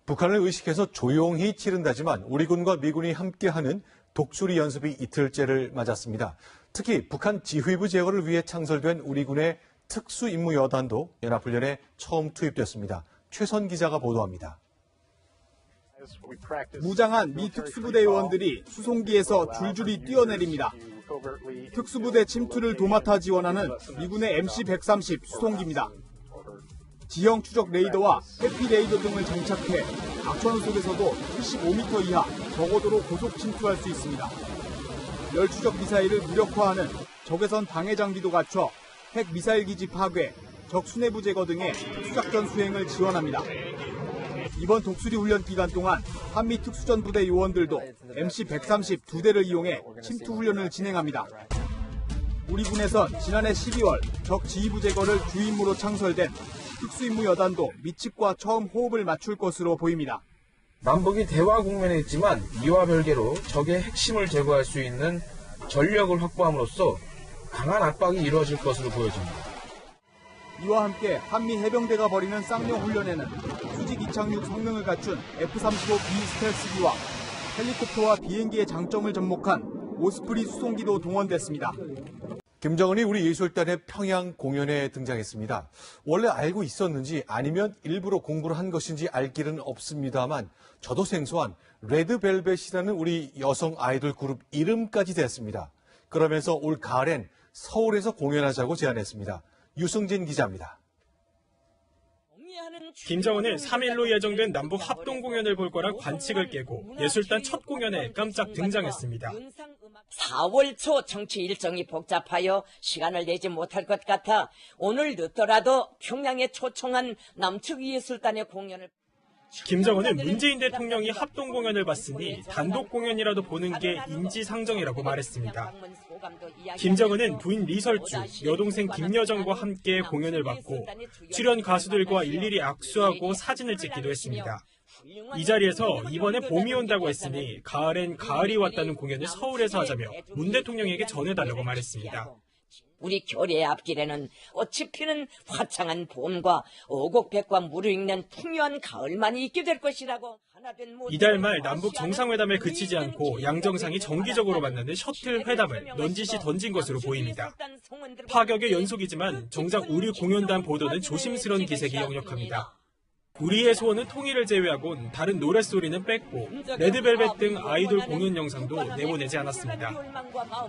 북한을 의식해서 조용히 치른다지만 우리 군과 미군이 함께하는 독수리 연습이 이틀째를 맞았습니다. 특히 북한 지휘부 제거를 위해 창설된 우리 군의 특수임무여단도 연합훈련에 처음 투입됐습니다. 최선 기자가 보도합니다. 무장한 미 특수부대 요원들이 수송기에서 줄줄이 뛰어내립니다. 특수부대 침투를 도맡아 지원하는 미군의 MC-130 수송기입니다. 지형 추적 레이더와 해피 레이더 등을 장착해 악천 속에서도 75m 이하 저고도로 고속 침투할 수 있습니다. 열 추적 미사일을 무력화하는 적외선 방해 장비도 갖춰 핵 미사일 기지 파괴, 적 수뇌부 제거 등의 특수작전 수행을 지원합니다. 이번 독수리 훈련 기간 동안 한미 특수전부대 요원들도 MC-130 2대를 이용해 침투 훈련을 진행합니다. 우리 군에선 지난해 12월 적 지휘부 제거를 주임무로 창설된 특수임무 여단도 미측과 처음 호흡을 맞출 것으로 보입니다. 남북이 대화 국면에 있지만 이와 별개로 적의 핵심을 제거할 수 있는 전력을 확보함으로써 강한 압박이 이루어질 것으로 보여집니다. 이와 함께 한미 해병대가 벌이는 쌍용 훈련에는 수직 이착륙 성능을 갖춘 F-35B 스텔스기와 헬리콥터와 비행기의 장점을 접목한 오스프리 수송기도 동원됐습니다. 김정은이 우리 예술단의 평양 공연에 등장했습니다. 원래 알고 있었는지 아니면 일부러 공부를 한 것인지 알 길은 없습니다만 저도 생소한 레드벨벳이라는 우리 여성 아이돌 그룹 이름까지 됐습니다. 그러면서 올 가을엔 서울에서 공연하자고 제안했습니다. 유승진 기자입니다. 김정은은 3일로 예정된 남북 합동 공연을 볼 거란 관측을 깨고 예술단 첫 공연에 깜짝 등장했습니다. 4월 초 정치 일정이 복잡하여 시간을 내지 못할 것 같아 오늘 늦더라도 평양에 초청한 남측 예술단의 공연을 김정은은 문재인 대통령이 합동 공연을 봤으니 단독 공연이라도 보는 게 인지상정이라고 말했습니다. 김정은은 부인 리설주, 여동생 김여정과 함께 공연을 봤고 출연 가수들과 일일이 악수하고 사진을 찍기도 했습니다. 이 자리에서 이번에 봄이 온다고 했으니 가을엔 가을이 왔다는 공연을 서울에서 하자며 문 대통령에게 전해달라고 말했습니다. 우리 교례의 앞길에는 꽃이 피는 화창한 봄과 오곡백과 무르익는 풍요한 가을만이 있게 될 것이라고. 이달 말 남북 정상회담에 그치지 않고 양 정상이 정기적으로 만나는 셔틀 회담을 넌지시 던진 것으로 보입니다. 파격의 연속이지만 정작 우리 공연단 보도는 조심스러운 기색이 역력합니다. 우리의 소원은 통일을 제외하곤 다른 노랫소리는 뺐고 레드벨벳 등 아이돌 공연 영상도 내보내지 않았습니다.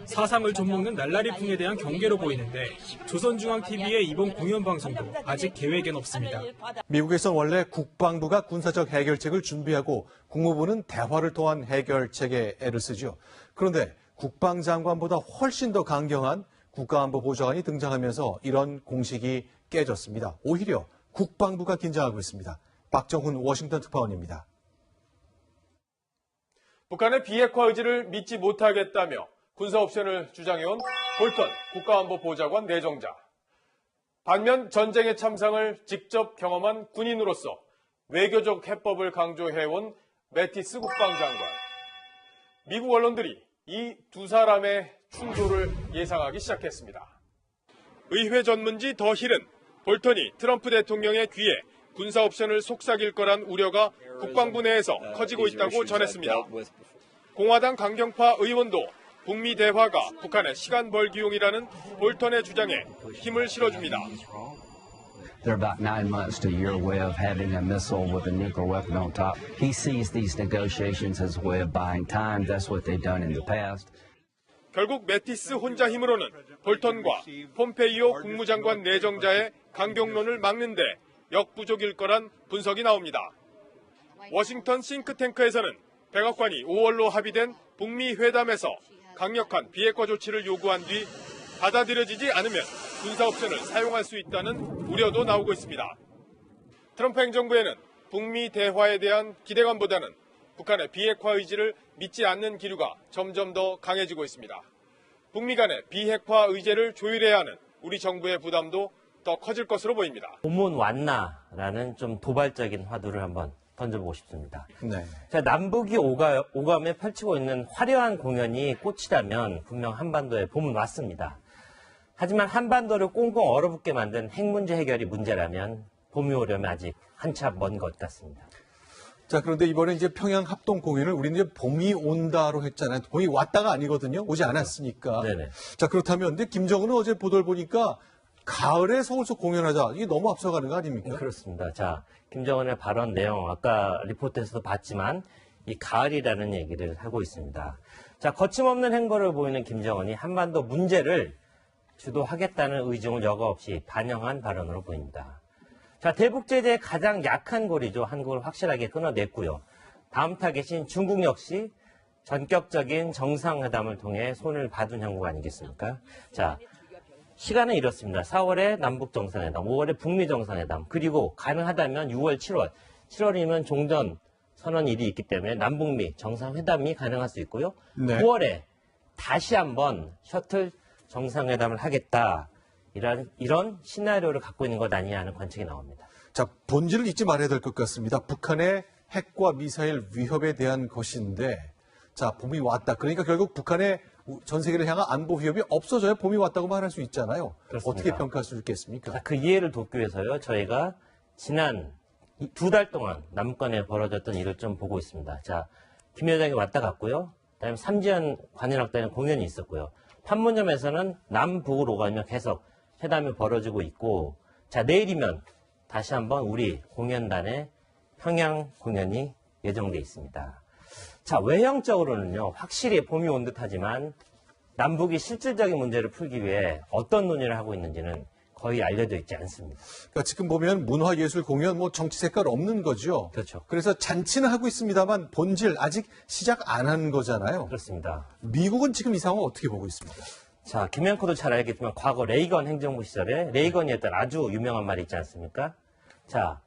사상을 좀먹는 날라리풍에 대한 경계로 보이는데 조선중앙TV의 이번 공연 방송도 아직 계획엔 없습니다. 미국에선 원래 국방부가 군사적 해결책을 준비하고 국무부는 대화를 통한 해결책에 애를 쓰죠. 그런데 국방장관보다 훨씬 더 강경한 국가안보보좌관이 등장하면서 이런 공식이 깨졌습니다. 오히려 국방부가 긴장하고 있습니다. 박정훈 워싱턴 특파원입니다. 북한의 비핵화 의지를 믿지 못하겠다며 군사 옵션을 주장해온 볼턴 국가안보보좌관 내정자. 반면 전쟁의 참상을 직접 경험한 군인으로서 외교적 해법을 강조해온 매티스 국방장관. 미국 언론들이 이 두 사람의 충돌을 예상하기 시작했습니다. 의회 전문지 더 힐은 볼턴이 트럼프 대통령의 귀에 군사 옵션을 속삭일 거란 우려가 국방부 내에서 커지고 있다고 전했습니다. 공화당 강경파 의원도 북미 대화가 북한의 시간 벌기용이라는 볼턴의 주장에 힘을 실어줍니다. They're about 9 months to a year away of having a missile with a nuclear weapon on top. He sees these negotiations as a way of buying time. That's what they've done in the past. 결국 매티스 혼자 힘으로는 볼턴과 폼페이오 국무장관 내정자의 강경론을 막는데 역부족일 거란 분석이 나옵니다. 워싱턴 싱크탱크에서는 백악관이 5월로 합의된 북미 회담에서 강력한 비핵화 조치를 요구한 뒤 받아들여지지 않으면 군사 옵션을 사용할 수 있다는 우려도 나오고 있습니다. 트럼프 행정부에는 북미 대화에 대한 기대감보다는 북한의 비핵화 의지를 믿지 않는 기류가 점점 더 강해지고 있습니다. 북미 간의 비핵화 의제를 조율해야 하는 우리 정부의 부담도 더 커질 것으로 보입니다. 봄은 왔나라는 좀 도발적인 화두를 한번 던져보고 싶습니다. 네. 자, 남북이 오감에 펼치고 있는 화려한 공연이 꽃이라면 분명 한반도에 봄은 왔습니다. 하지만 한반도를 꽁꽁 얼어붙게 만든 핵 문제 해결이 문제라면 봄이 오려면 아직 한참 먼 것 같습니다. 자, 그런데 이번에 이제 평양 합동 공연을 우리는 이제 봄이 온다로 했잖아요. 봄이 왔다가 아니거든요. 오지 않았으니까. 네네. 자, 그렇다면 근데 김정은은 어제 보도를 보니까 가을에 서울서 공연하자. 이게 너무 앞서가는 거 아닙니까? 그렇습니다. 자, 김정은의 발언 내용 아까 리포트에서도 봤지만 이 가을이라는 얘기를 하고 있습니다. 자, 거침없는 행보를 보이는 김정은이 한반도 문제를 주도하겠다는 의중을 여과없이 반영한 발언으로 보입니다. 자, 대북 제재의 가장 약한 고리죠. 한국을 확실하게 끊어냈고요. 다음 타겟인 중국 역시 전격적인 정상회담을 통해 손을 봐둔 형국 아니겠습니까? 자, 시간은 이렇습니다. 4월에 남북 정상회담, 5월에 북미 정상회담, 그리고 가능하다면 6월, 7월. 7월이면 종전 선언일이 있기 때문에 남북미 정상회담이 가능할 수 있고요. 네. 9월에 다시 한번 셔틀 정상회담을 하겠다. 이런 시나리오를 갖고 있는 것 아니냐 하는 관측이 나옵니다. 자, 본질을 잊지 말아야 될 것 같습니다. 북한의 핵과 미사일 위협에 대한 것인데, 자, 봄이 왔다. 그러니까 결국 북한의 전 세계를 향한 안보 위협이 없어져야 봄이 왔다고 말할 수 있잖아요. 그렇습니다. 어떻게 평가할 수 있겠습니까? 자, 그 이해를 돕기 위해서요. 저희가 지난 2달 동안 남북간에 벌어졌던 일을 좀 보고 있습니다. 자, 김 회장이 왔다 갔고요. 그다음에 삼지연 관현악단의 공연이 있었고요. 판문점에서는 남북으로 가며 계속 회담이 벌어지고 있고, 자, 내일이면 다시 한번 우리 공연단의 평양 공연이 예정돼 있습니다. 자, 외형적으로는요, 확실히 봄이 온 듯하지만 남북이 실질적인 문제를 풀기 위해 어떤 논의를 하고 있는지는 거의 알려져 있지 않습니다. 그러니까 지금 보면 문화예술 공연, 뭐 정치 색깔 없는 거죠. 그렇죠. 그래서 잔치는 하고 있습니다만 본질 아직 시작 안 한 거잖아요. 그렇습니다. 미국은 지금 이 상황을 어떻게 보고 있습니까? 자, 김영코도 잘 알겠지만 과거 레이건 행정부 시절에 레이건이 했던 아주 유명한 말이 있지 않습니까? 자,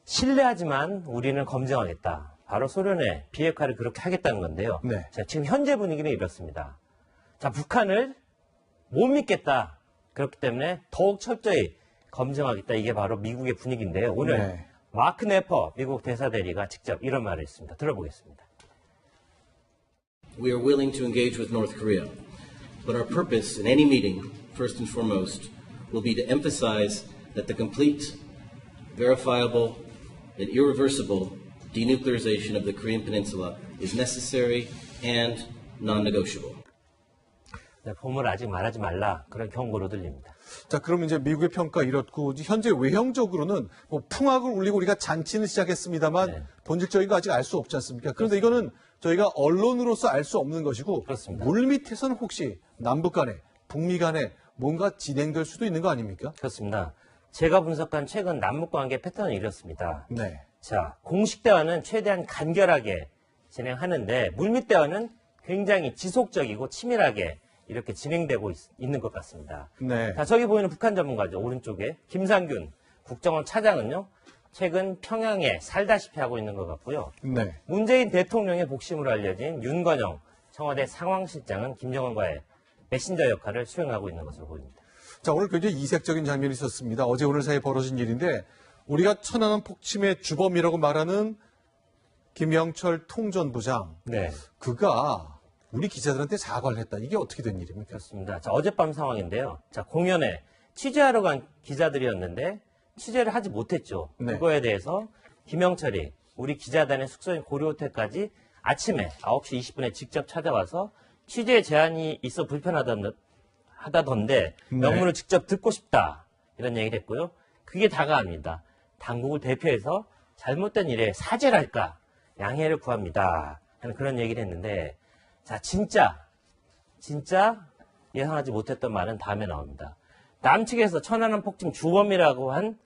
신뢰하지만 우리는 검증하겠다. 바로 소련의 비핵화를 그렇게 하겠다는 건데요. 네. 자, 지금 현재 분위기는 이렇습니다. 자, 북한을 못 믿겠다. 그렇기 때문에 더욱 철저히 검증하겠다. 이게 바로 미국의 분위기인데요. 오늘 네. 마크 네퍼 미국 대사대리가 직접 이런 말을 했습니다. 들어보겠습니다. We are willing to engage with North Korea, but our purpose in any meeting, first and foremost, will be to emphasize that the complete, verifiable, and irreversible denuclearization of the Korean Peninsula is necessary and non-negotiable. 네, 봄을 아직 말하지 말라. 그런 경고로 들립니다. 자, 그럼 이제 미국의 평가 이렇고, 현재 외형적으로는 뭐 풍악을 울리고 우리가 잔치는 시작했습니다만 네. 본질적인 거 아직 알 수 없지 않습니까? 그런데 이거는 저희가 언론으로서 알 수 없는 것이고, 그렇습니다. 물 밑에서는 혹시 남북 간에, 북미 간에 뭔가 진행될 수도 있는 거 아닙니까? 그렇습니다. 제가 분석한 최근 남북 관계 패턴은 이렇습니다. 네. 자, 공식 대화는 최대한 간결하게 진행하는데 물밑 대화는 굉장히 지속적이고 치밀하게 이렇게 진행되고 있는 것 같습니다. 네. 자, 저기 보이는 북한 전문가죠. 오른쪽에 김상균 국정원 차장은요. 최근 평양에 살다시피 하고 있는 것 같고요. 네. 문재인 대통령의 복심으로 알려진 윤건영 청와대 상황실장은 김정은과의 메신저 역할을 수행하고 있는 것으로 보입니다. 자, 오늘 굉장히 이색적인 장면이 있었습니다. 어제 오늘 사이에 벌어진 일인데, 우리가 천안함 폭침의 주범이라고 말하는 김영철 통전부장, 네. 그가 우리 기자들한테 사과를 했다. 이게 어떻게 된 일입니까? 그렇습니다. 자, 어젯밤 상황인데요. 자, 공연에 취재하러 간 기자들이었는데 취재를 하지 못했죠. 네. 그거에 대해서 김영철이 우리 기자단의 숙소인 고려호텔까지 아침에 9시 20분에 직접 찾아와서 취재 제한이 있어 불편하다던데 네. 명문을 직접 듣고 싶다. 이런 얘기를 했고요. 그게 다가 아닙니다. 당국을 대표해서 잘못된 일에 사죄를 할까? 양해를 구합니다. 하는 그런 얘기를 했는데, 자, 진짜 예상하지 못했던 말은 다음에 나옵니다. 남측에서 천안함 폭침 주범이라고 한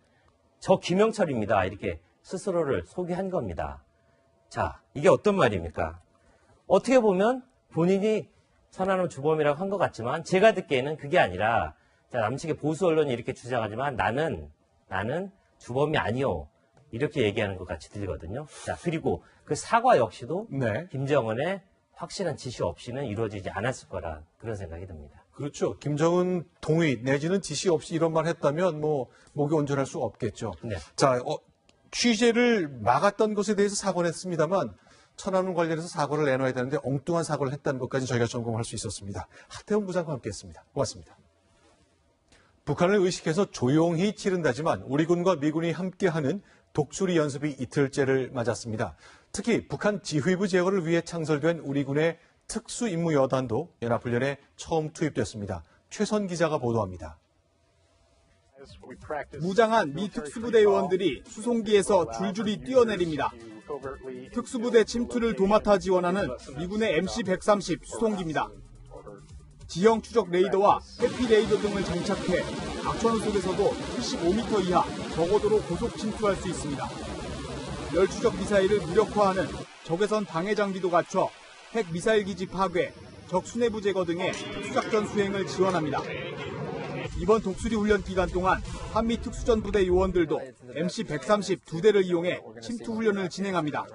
저 김영철입니다. 이렇게 스스로를 소개한 겁니다. 자, 이게 어떤 말입니까? 어떻게 보면 본인이 천안함 주범이라고 한 것 같지만 제가 듣기에는 그게 아니라, 자, 남측의 보수 언론이 이렇게 주장하지만 나는 주범이 아니요. 이렇게 얘기하는 것 같이 들리거든요. 자, 그리고 그 사과 역시도 네. 김정은의 확실한 지시 없이는 이루어지지 않았을 거라 그런 생각이 듭니다. 그렇죠. 김정은 동의 내지는 지시 없이 이런 말 했다면 뭐 목이 온전할 수 없겠죠. 네. 자, 취재를 막았던 것에 대해서 사과를 했습니다만 천안함 관련해서 사과를 내놔야 되는데 엉뚱한 사과를 했다는 것까지 저희가 점검할 수 있었습니다. 하태훈 부장과 함께했습니다. 고맙습니다. 북한을 의식해서 조용히 치른다지만 우리 군과 미군이 함께하는 독수리 연습이 이틀째를 맞았습니다. 특히 북한 지휘부 제거를 위해 창설된 우리 군의 특수임무여단도 연합훈련에 처음 투입됐습니다. 최선 기자가 보도합니다. 무장한 미 특수부대 요원들이 수송기에서 줄줄이 뛰어내립니다. 특수부대 침투를 도맡아 지원하는 미군의 MC-130 수송기입니다. 지형 추적 레이더와 해피 레이더 등을 장착해 악천 속에서도 75m 이하 저고도로 고속 침투할 수 있습니다. 열추적 미사일을 무력화하는 적외선 방해 장비도 갖춰 핵 미사일 기지 파괴, 적 수뇌부 제거 등의 특수작전 수행을 지원합니다. 이번 독수리 훈련 기간 동안 한미 특수전부대 요원들도 MC-130 2대를 이용해 침투 훈련을 진행합니다.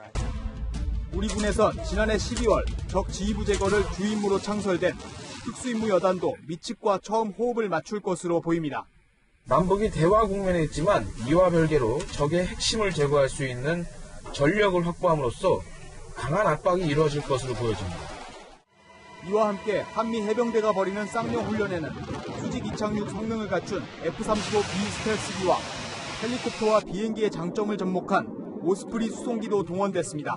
우리 군에선 지난해 12월 적 지휘부 제거를 주임무로 창설된 특수임무여단도 미측과 처음 호흡을 맞출 것으로 보입니다. 남북이 대화 국면에 있지만 이와 별개로 적의 핵심을 제거할 수 있는 전력을 확보함으로써 강한 압박이 이루어질 것으로 보여집니다. 이와 함께 한미 해병대가 벌이는 쌍용 훈련에는 수직 이착륙 성능을 갖춘 F-35B 스텔스기와 헬리콥터와 비행기의 장점을 접목한 오스프리 수송기도 동원됐습니다.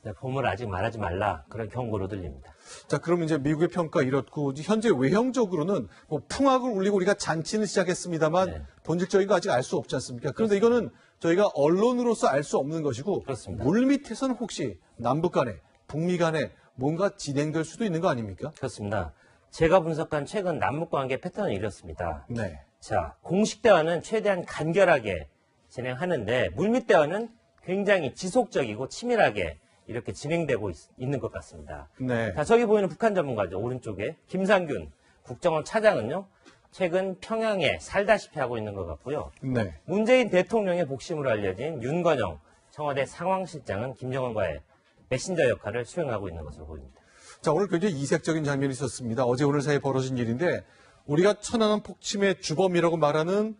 네, 봄을 아직 말하지 말라 그런 경고로 들립니다. 자, 그럼 이제 미국의 평가 이렇고 현재 외형적으로는 뭐 풍악을 울리고 우리가 잔치는 시작했습니다만 네. 본질적인 거 아직 알 수 없지 않습니까? 그런데 이거는 저희가 언론으로서 알 수 없는 것이고 그렇습니다. 물 밑에서는 혹시 남북 간에 북미 간에 뭔가 진행될 수도 있는 거 아닙니까? 그렇습니다. 제가 분석한 최근 남북 관계 패턴은 이렇습니다. 네. 자, 공식 대화는 최대한 간결하게 진행하는데 물밑 대화는 굉장히 지속적이고 치밀하게 이렇게 진행되고 있는 것 같습니다. 네. 자, 저기 보이는 북한 전문가죠. 오른쪽에 김상균 국정원 차장은요. 최근 평양에 살다시피 하고 있는 것 같고요. 네. 문재인 대통령의 복심으로 알려진 윤건영 청와대 상황실장은 김정은과의 메신저 역할을 수행하고 있는 것으로 보입니다. 자, 오늘 굉장히 이색적인 장면이 있었습니다. 어제 오늘 사이에 벌어진 일인데 우리가 천안함 폭침의 주범이라고 말하는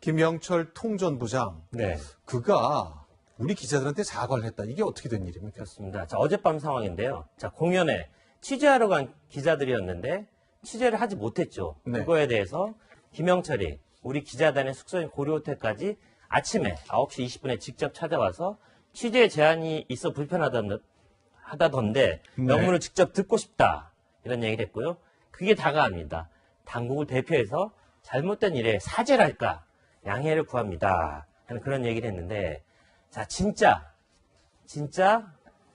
김영철 통전부장. 네. 그가 우리 기자들한테 사과를 했다. 이게 어떻게 된 일입니까? 그렇습니다. 자, 어젯밤 상황인데요. 자, 공연에 취재하러 간 기자들이었는데 취재를 하지 못했죠. 네. 그거에 대해서 김영철이 우리 기자단의 숙소인 고려호텔까지 아침에 9시 20분에 직접 찾아와서 취재 제한이 있어 불편하다던데 명문을 직접 듣고 싶다. 이런 얘기를 했고요. 그게 다가 아닙니다. 당국을 대표해서 잘못된 일에 사죄를 할까 양해를 구합니다. 하는 그런 얘기를 했는데 자, 진짜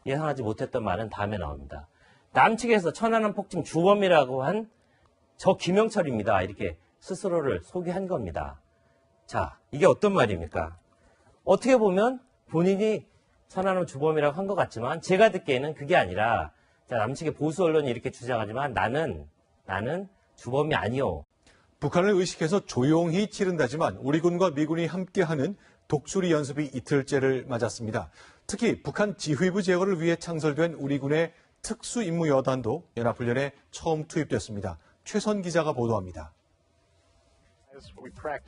예상하지 못했던 말은 다음에 나옵니다. 남측에서 천안함 폭침 주범이라고 한 저 김영철입니다. 이렇게 스스로를 소개한 겁니다. 자, 이게 어떤 말입니까? 어떻게 보면 본인이 천안함 주범이라고 한 것 같지만 제가 듣기에는 그게 아니라 자, 남측의 보수 언론이 이렇게 주장하지만 나는 주범이 아니요. 북한을 의식해서 조용히 치른다지만 우리 군과 미군이 함께하는 독수리 연습이 이틀째를 맞았습니다. 특히 북한 지휘부 제거를 위해 창설된 우리 군의 특수임무여단도 연합훈련에 처음 투입됐습니다. 최선 기자가 보도합니다.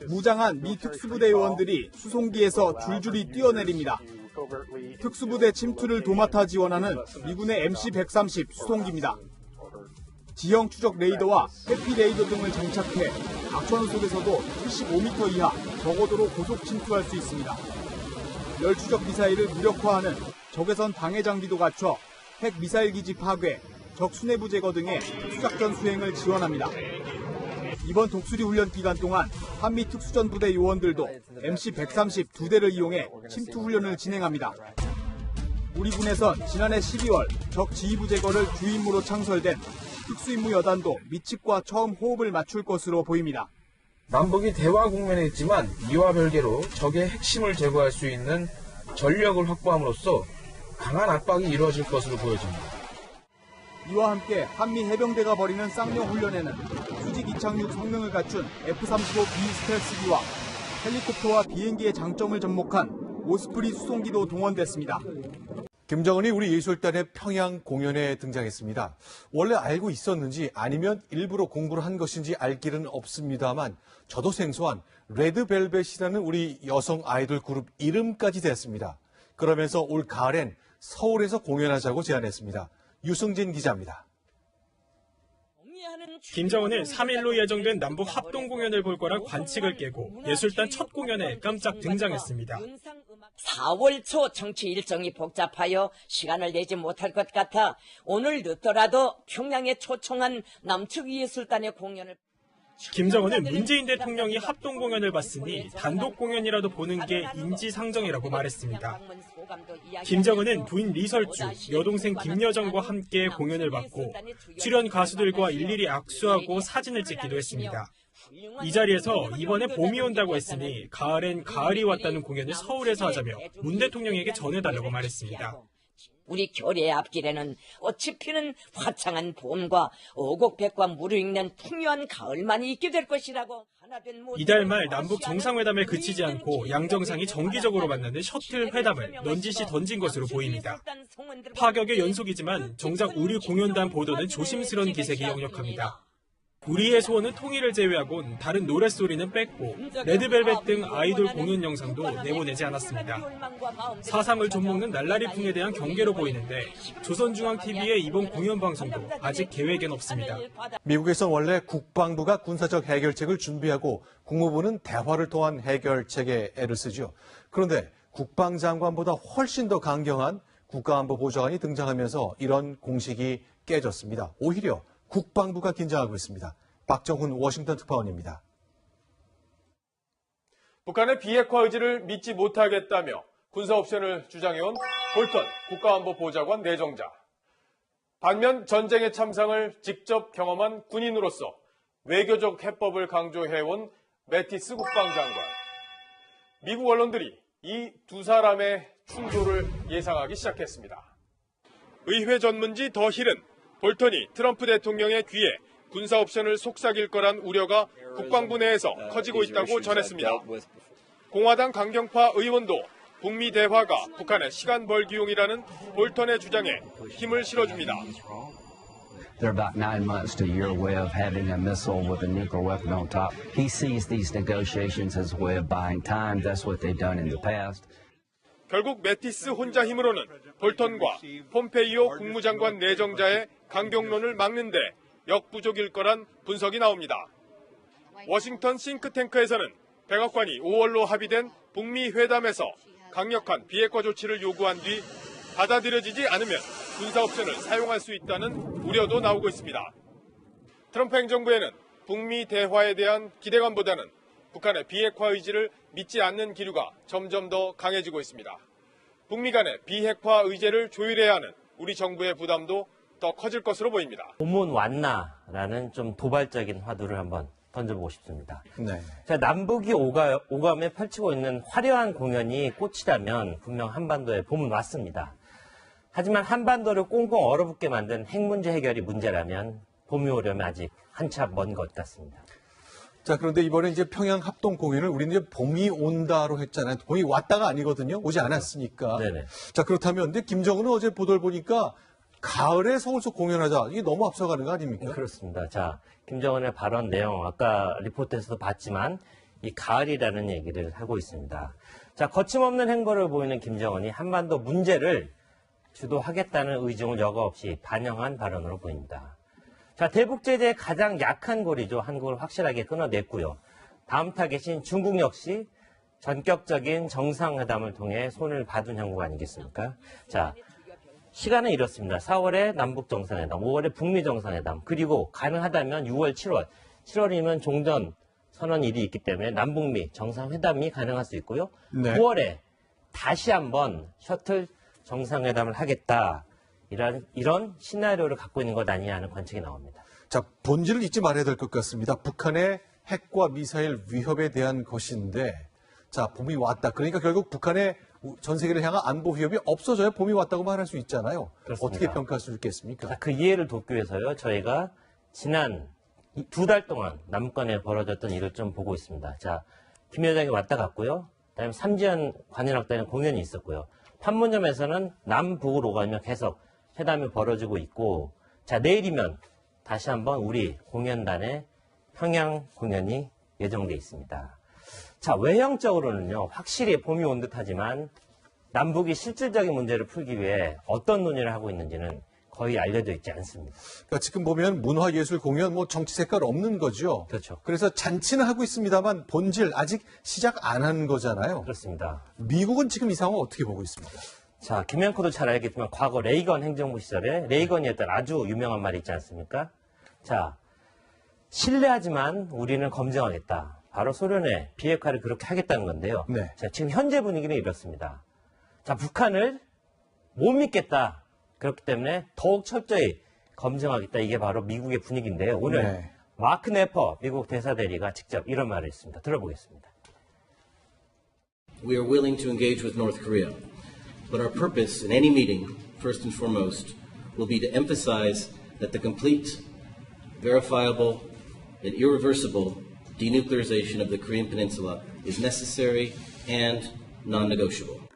무장한 미 특수부대 요원들이 수송기에서 줄줄이 뛰어내립니다. 특수부대 침투를 도맡아 지원하는 미군의 MC-130 수송기입니다. 지형 추적 레이더와 해피 레이더 등을 장착해 악천 속에서도 75m 이하 저고도로 고속 침투할 수 있습니다. 열추적 미사일을 무력화하는 적외선 방해 장비도 갖춰 핵 미사일 기지 파괴, 적 수뇌부 제거 등의 특수작전 수행을 지원합니다. 이번 독수리 훈련 기간 동안 한미 특수전부대 요원들도 MC-130 2대를 이용해 침투 훈련을 진행합니다. 우리 군에선 지난해 12월 적 지휘부 제거를 주임무로 창설된 특수임무여단도 미측과 처음 호흡을 맞출 것으로 보입니다. 남북이 대화 국면에 있지만 이와 별개로 적의 핵심을 제거할 수 있는 전력을 확보함으로써 강한 압박이 이루어질 것으로 보여집니다. 이와 함께 한미 해병대가 벌이는 쌍용 훈련에는 수직 이착륙 성능을 갖춘 F-35B 스텔스기와 헬리콥터와 비행기의 장점을 접목한 오스프리 수송기도 동원됐습니다. 김정은이 우리 예술단의 평양 공연에 등장했습니다. 원래 알고 있었는지 아니면 일부러 공부를 한 것인지 알 길은 없습니다만 저도 생소한 레드벨벳이라는 우리 여성 아이돌 그룹 이름까지 됐습니다. 그러면서 올 가을엔 서울에서 공연하자고 제안했습니다. 유승진 기자입니다. 김정은은 3일로 예정된 남북 합동 공연을 볼 거란 관측을 깨고 예술단 첫 공연에 깜짝 등장했습니다. 4월 초 정치 일정이 복잡하여 시간을 내지 못할 것 같아 오늘 늦더라도 평양에 초청한 남측 예술단의 공연을 김정은은 문재인 대통령이 합동 공연을 봤으니 단독 공연이라도 보는 게 인지상정이라고 말했습니다. 김정은은 부인 리설주, 여동생 김여정과 함께 공연을 봤고 출연 가수들과 일일이 악수하고 사진을 찍기도 했습니다. 이 자리에서 이번에 봄이 온다고 했으니 가을엔 가을이 왔다는 공연을 서울에서 하자며 문 대통령에게 전해달라고 말했습니다. 우리 교례의 앞길에는 꽃이 피는 화창한 봄과 오곡백과 무르익는 풍요한 가을만이 있게 될 것이라고. 이달 말 남북 정상회담에 그치지 않고 양 정상이 정기적으로 만나는 셔틀 회담을 넌지시 던진 것으로 보입니다. 파격의 연속이지만 정작 우리 공연단 보도는 조심스러운 기색이 역력합니다. 우리의 소원은 통일을 제외하곤 다른 노랫소리는 뺐고 레드벨벳 등 아이돌 공연 영상도 내보내지 않았습니다. 사상을 좀먹는 날라리풍에 대한 경계로 보이는데 조선중앙TV의 이번 공연 방송도 아직 계획엔 없습니다. 미국에선 원래 국방부가 군사적 해결책을 준비하고 국무부는 대화를 통한 해결책에 애를 쓰죠. 그런데 국방장관보다 훨씬 더 강경한 국가안보보좌관이 등장하면서 이런 공식이 깨졌습니다. 오히려 국방부가 긴장하고 있습니다. 박정훈 워싱턴 특파원입니다. 북한의 비핵화 의지를 믿지 못하겠다며 군사 옵션을 주장해온 볼턴 국가안보보좌관 내정자. 반면 전쟁의 참상을 직접 경험한 군인으로서 외교적 해법을 강조해온 매티스 국방장관. 미국 언론들이 이 두 사람의 충돌을 예상하기 시작했습니다. 의회 전문지 더 힐은 볼턴이 트럼프 대통령의 귀에 군사 옵션을 속삭일 거란 우려가 국방부 내에서 커지고 있다고 전했습니다. 공화당 강경파 의원도 북미 대화가 북한의 시간 벌기용이라는 볼턴의 주장에 힘을 실어줍니다. They're about 9 months to a year away of having a missile with a nuclear weapon on top. He sees these negotiations as a way of buying time. That's what they've done in the past. 결국 매티스 혼자 힘으로는 볼턴과 폼페이오 국무장관 내정자의 강경론을 막는데 역부족일 거란 분석이 나옵니다. 워싱턴 싱크탱크에서는 백악관이 5월로 합의된 북미 회담에서 강력한 비핵화 조치를 요구한 뒤 받아들여지지 않으면 군사 옵션을 사용할 수 있다는 우려도 나오고 있습니다. 트럼프 행정부에는 북미 대화에 대한 기대감보다는 북한의 비핵화 의지를 믿지 않는 기류가 점점 더 강해지고 있습니다. 북미 간의 비핵화 의제를 조율해야 하는 우리 정부의 부담도 더 커질 것으로 보입니다. 봄은 왔나라는 좀 도발적인 화두를 한번 던져보고 싶습니다. 네. 자, 남북이 오감에 펼치고 있는 화려한 공연이 꽃이라면 분명 한반도에 봄은 왔습니다. 하지만 한반도를 꽁꽁 얼어붙게 만든 핵 문제 해결이 문제라면 봄이 오려면 아직 한참 먼 것 같습니다. 자, 그런데 이번에 이제 평양 합동 공연을 우리는 이제 봄이 온다로 했잖아요. 봄이 왔다가 아니거든요. 오지 않았으니까. 네네. 자, 그렇다면 근데 김정은은 어제 보도를 보니까 가을에 서울서 공연하자. 이게 너무 앞서가는 거 아닙니까? 그렇습니다. 자, 김정은의 발언 내용 아까 리포트에서도 봤지만 이 가을이라는 얘기를 하고 있습니다. 자, 거침없는 행보를 보이는 김정은이 한반도 문제를 주도하겠다는 의중을 여과없이 반영한 발언으로 보입니다. 자, 대북 제재의 가장 약한 고리죠. 한국을 확실하게 끊어냈고요. 다음 타겟인 중국 역시 전격적인 정상회담을 통해 손을 봐둔 형국 아니겠습니까? 자, 시간은 이렇습니다. 4월에 남북 정상회담, 5월에 북미 정상회담, 그리고 가능하다면 6월, 7월. 7월이면 종전 선언일이 있기 때문에 남북미 정상회담이 가능할 수 있고요. 네. 9월에 다시 한번 셔틀 정상회담을 하겠다. 이런 시나리오를 갖고 있는 것 아니냐 하는 관측이 나옵니다. 자, 본질을 잊지 말아야 될 것 같습니다. 북한의 핵과 미사일 위협에 대한 것인데, 자, 봄이 왔다. 그러니까 결국 북한의 전 세계를 향한 안보 위협이 없어져야 봄이 왔다고 말할 수 있잖아요. 그렇습니다. 어떻게 평가할 수 있겠습니까? 자, 그 이해를 돕기 위해서요. 저희가 지난 2달 동안 남북간에 벌어졌던 일을 좀 보고 있습니다. 자, 김 여정이 왔다 갔고요. 그다음에 삼지연 관현악단의 공연이 있었고요. 판문점에서는 남북으로 가며 계속 회담이 벌어지고 있고, 자, 내일이면 다시 한번 우리 공연단의 평양 공연이 예정돼 있습니다. 자, 외형적으로는요, 확실히 봄이 온 듯하지만 남북이 실질적인 문제를 풀기 위해 어떤 논의를 하고 있는지는 거의 알려져 있지 않습니다. 그러니까 지금 보면 문화예술 공연 뭐 정치 색깔 없는 거죠. 그렇죠. 그래서 잔치는 하고 있습니다만 본질 아직 시작 안 한 거잖아요. 그렇습니다. 미국은 지금 이 상황 어떻게 보고 있습니까? 자, 김영코도 잘 알겠지만 과거 레이건 행정부 시절에 레이건이 했던 아주 유명한 말이 있지 않습니까? 자, 신뢰하지만 우리는 검증하겠다. 바로 소련의 비핵화를 그렇게 하겠다는 건데요. 네. 자, 지금 현재 분위기는 이렇습니다. 자, 북한을 못 믿겠다. 그렇기 때문에 더욱 철저히 검증하겠다. 이게 바로 미국의 분위기인데요. 오늘 네. 마크 네퍼 미국 대사대리가 직접 이런 말을 했습니다. 들어보겠습니다. We are willing to engage with North Korea, but our purpose in any meeting, first and foremost, will be to emphasize that the complete, verifiable, and irreversible denuclearization of the Korean Peninsula is necessary and non-negotiable.